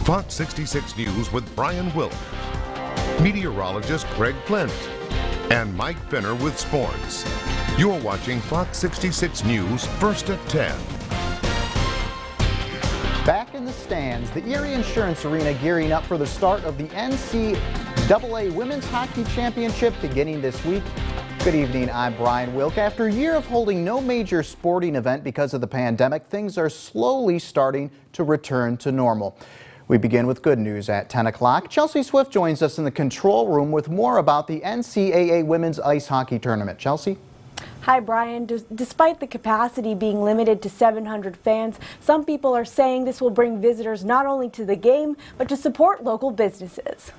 Fox 66 News with Brian Wilk, meteorologist Greg Flint, and Mike Finner with sports. You're watching Fox 66 News first at 10. Back in the stands, the Erie Insurance Arena gearing up for the start of the NCAA Women's Hockey Championship beginning this week. Good evening, I'm Brian Wilk. After a year of holding no major sporting event because of the pandemic, things are slowly starting to return to normal. We begin with good news at 10 o'clock. Chelsea Swift joins us in the control room with more about the NCAA Women's Ice Hockey Tournament. Chelsea? Hi, Brian. Despite the capacity being limited to 700 fans, some people are saying this will bring visitors not only to the game, but to support local businesses.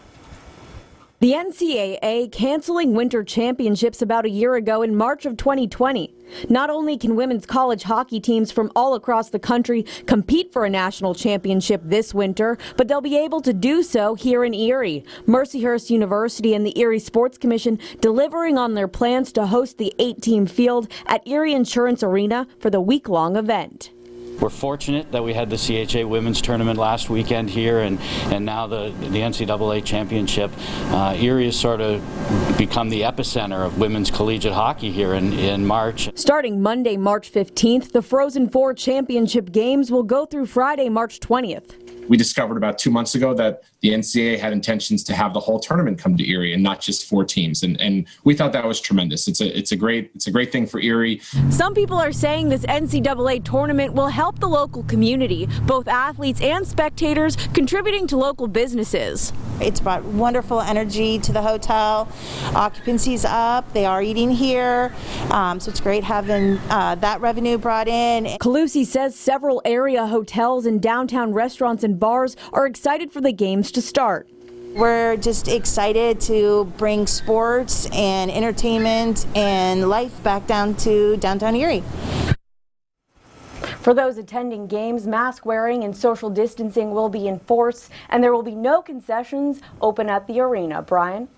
The NCAA canceling winter championships about a year ago in March of 2020. Not only can women's college hockey teams from all across the country compete for a national championship this winter, but they'll be able to do so here in Erie. Mercyhurst University and the Erie Sports Commission delivering on their plans to host the 8-team field at Erie Insurance Arena for the week-long event. We're fortunate that we had the CHA Women's Tournament last weekend here, and now the NCAA Championship. Erie has sort of become the epicenter of women's collegiate hockey here in March. Starting Monday, March 15th, the Frozen Four Championship games will go through Friday, March 20th. We discovered about 2 months ago that the NCAA had intentions to have the whole tournament come to Erie and not just 4 teams, and we thought that was tremendous. It's a great thing for Erie. Some people are saying this NCAA tournament will help the local community, both athletes and spectators contributing to local businesses. It's brought wonderful energy to the hotel. Occupancy's up. They are eating here, so it's great having that revenue brought in. Calusi says several area hotels and downtown restaurants and bars are excited for the games to start. We're just excited to bring sports and entertainment and life back down to downtown Erie. For those attending games, mask wearing and social distancing will be enforced, and there will be no concessions open at the arena. Brian?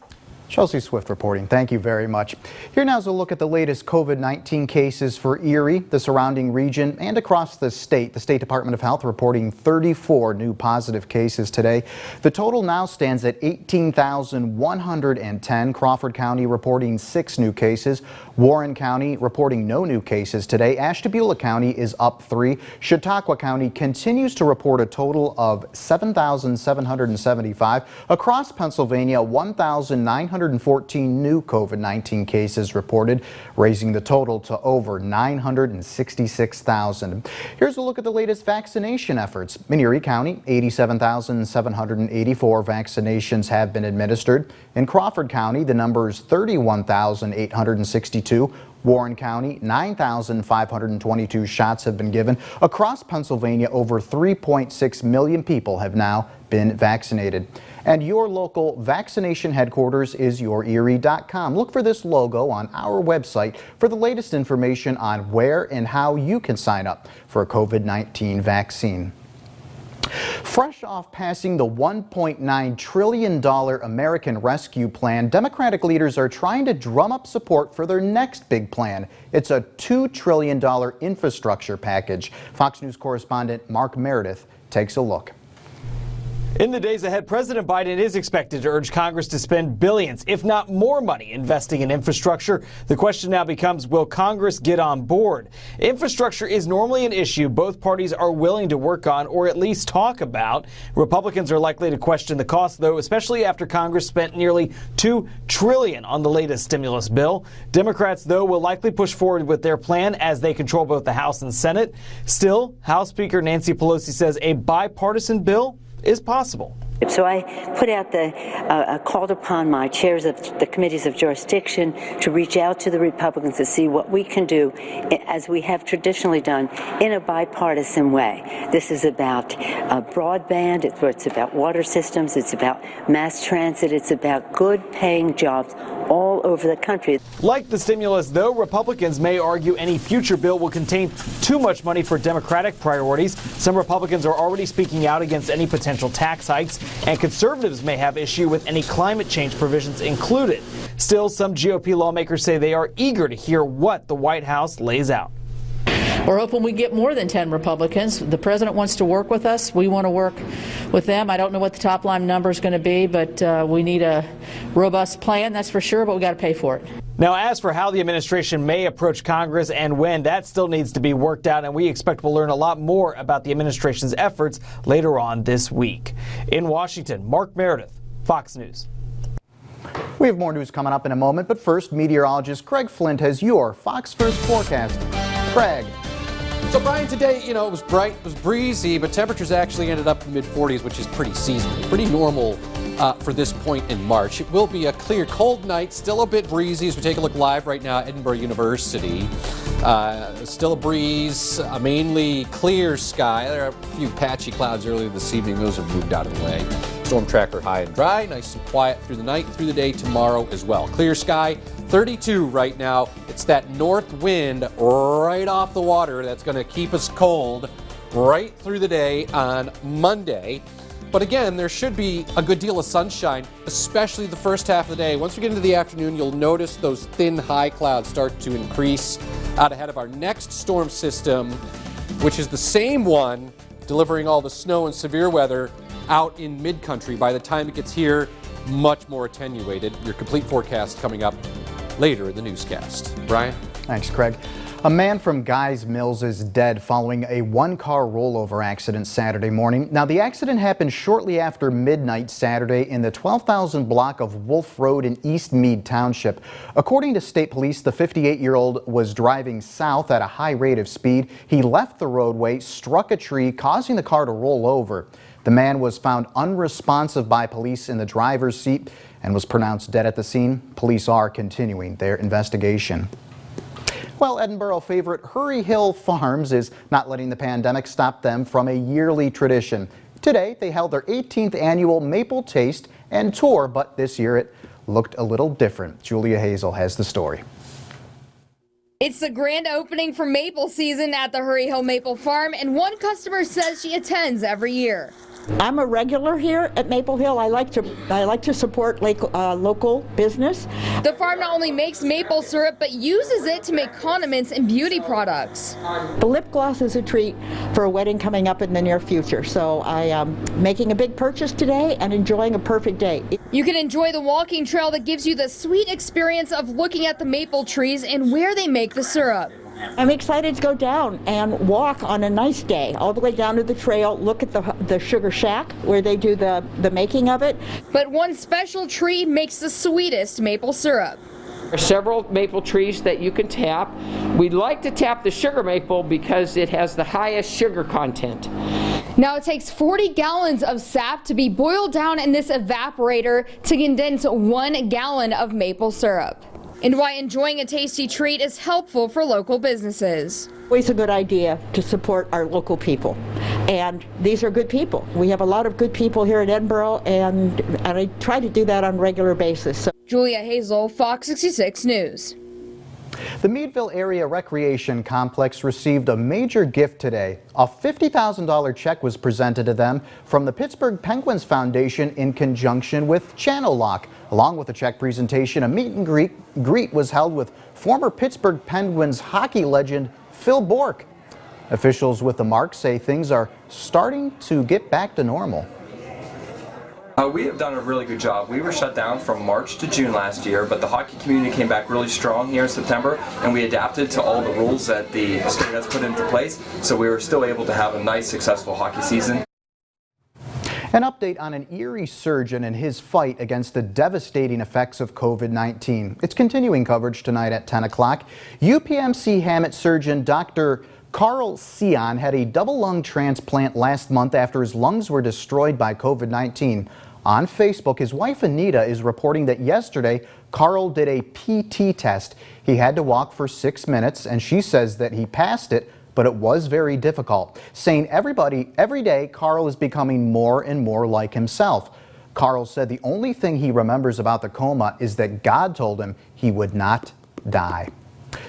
Chelsea Swift reporting. Thank you very much. Here now is a look at the latest COVID-19 cases for Erie, the surrounding region, and across the state. The State Department of Health reporting 34 new positive cases today. The total now stands at 18,110. Crawford County reporting 6 new cases. Warren County reporting no new cases today. Ashtabula County is up 3. Chautauqua County continues to report a total of 7,775. Across Pennsylvania, 1,914 new COVID-19 cases reported, raising the total to over 966,000. Here's a look at the latest vaccination efforts. In Erie County, 87,784 vaccinations have been administered. In Crawford County, the number is 31,862. Warren County, 9,522 shots have been given. Across Pennsylvania, over 3.6 million people have now been vaccinated. And your local vaccination headquarters is yourerie.com. Look for this logo on our website for the latest information on where and how you can sign up for a COVID-19 vaccine. Fresh off passing the $1.9 trillion American Rescue Plan, Democratic leaders are trying to drum up support for their next big plan. It's a $2 trillion infrastructure package. Fox News correspondent Mark Meredith takes a look. In the days ahead, President Biden is expected to urge Congress to spend billions, if not more money, investing in infrastructure. The question now becomes, will Congress get on board? Infrastructure is normally an issue both parties are willing to work on or at least talk about. Republicans are likely to question the cost, though, especially after Congress spent nearly $2 trillion on the latest stimulus bill. Democrats, though, will likely push forward with their plan as they control both the House and Senate. Still, House Speaker Nancy Pelosi says a bipartisan bill is possible. So I put out called upon my chairs of the committees of jurisdiction to reach out to the Republicans to see what we can do, as we have traditionally done, in a bipartisan way. This is about broadband, it's about water systems, it's about mass transit, it's about good paying jobs all over the country. Like the stimulus, though, Republicans may argue any future bill will contain too much money for Democratic priorities. Some Republicans are already speaking out against any potential tax hikes, and conservatives may have issue with any climate change provisions included. Still, some GOP lawmakers say they are eager to hear what the White House lays out. We're hoping we get more than 10 Republicans. The president wants to work with us. We want to work with them. I don't know what the top line number is going to be, but we need a robust plan, that's for sure, but we got to pay for it. Now, as for how the administration may approach Congress and when, that still needs to be worked out, and we expect we'll learn a lot more about the administration's efforts later on this week. In Washington, Mark Meredith, Fox News. We have more news coming up in a moment, but first, meteorologist Craig Flint has your Fox First forecast. Craig. So, Brian, today, it was bright, it was breezy, but temperatures actually ended up in the mid-40s, which is pretty seasonal, pretty normal for this point in March. It will be a clear, cold night, still a bit breezy as we take a look live right now at Edinburgh University. Still a breeze, a mainly clear sky. There are a few patchy clouds earlier this evening. Those have moved out of the way. Storm tracker high and dry, nice and quiet through the night, through the day tomorrow as well. Clear sky, 32 right now. It's that north wind right off the water that's going to keep us cold right through the day on Monday. But again, there should be a good deal of sunshine, especially the first half of the day. Once we get into the afternoon, you'll notice those thin high clouds start to increase out ahead of our next storm system, which is the same one delivering all the snow and severe weather out in mid-country. By the time it gets here, much more attenuated. Your complete forecast coming up later in the newscast. Brian? Thanks, Craig. A man from Guys Mills is dead following a one-car rollover accident Saturday morning. Now, the accident happened shortly after midnight Saturday in the 12,000 block of Wolf Road in East Mead Township. According to state police, the 58-year-old was driving south at a high rate of speed. He left the roadway, struck a tree, causing the car to roll over. The man was found unresponsive by police in the driver's seat and was pronounced dead at the scene. Police are continuing their investigation. Well, Edinburgh favorite Hurry Hill Farms is not letting the pandemic stop them from a yearly tradition. Today, they held their 18th annual Maple Taste and Tour, but this year it looked a little different. Julia Hazel has the story. It's the grand opening for maple season at the Hurry Hill Maple Farm, and one customer says she attends every year. I'm a regular here at Maple Hill. I like to support local business. The farm not only makes maple syrup, but uses it to make condiments and beauty products. The lip gloss is a treat for a wedding coming up in the near future. So I am making a big purchase today and enjoying a perfect day. You can enjoy the walking trail that gives you the sweet experience of looking at the maple trees and where they make the syrup. I'm excited to go down and walk on a nice day all the way down to the trail, look at the sugar shack where they do the making of it. But one special tree makes the sweetest maple syrup. There are several maple trees that you can tap. We'd like to tap the sugar maple because it has the highest sugar content. Now it takes 40 gallons of sap to be boiled down in this evaporator to condense 1 gallon of maple syrup. And why enjoying a tasty treat is helpful for local businesses. Always a good idea to support our local people. And these are good people. We have a lot of good people here in Edinburgh, and I try to do that on a regular basis. So. Julia Hazel, Fox 66 News. The Meadville Area Recreation Complex received a major gift today. A $50,000 check was presented to them from the Pittsburgh Penguins Foundation in conjunction with Channel Lock. Along with the check presentation, a meet and greet was held with former Pittsburgh Penguins hockey legend Phil Bourque. Officials with the mark say things are starting to get back to normal. We have done a really good job. We were shut down from March to June last year, but the hockey community came back really strong here in September, and we adapted to all the rules that the state has put into place, so we were still able to have a nice, successful hockey season. An update on an Erie surgeon and his fight against the devastating effects of COVID-19. It's continuing coverage tonight at 10 o'clock. UPMC Hammett surgeon Dr. Carl Sion had a double lung transplant last month after his lungs were destroyed by COVID-19. On Facebook, his wife Anita is reporting that yesterday Carl did a PT test. He had to walk for 6 minutes, and she says that he passed it, but it was very difficult, saying every day Carl is becoming more and more like himself. Carl said the only thing he remembers about the coma is that God told him he would not die.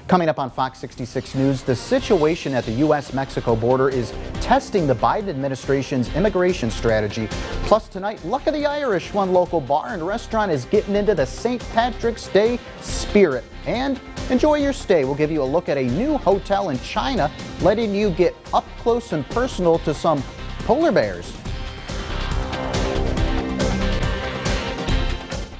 Coming up on Fox 66 News, the situation at the U.S.-Mexico border is testing the Biden administration's immigration strategy. Plus tonight, Luck of the Irish, one local bar and restaurant, is getting into the St. Patrick's Day spirit. And enjoy your stay. We'll give you a look at a new hotel in China, letting you get up close and personal to some polar bears.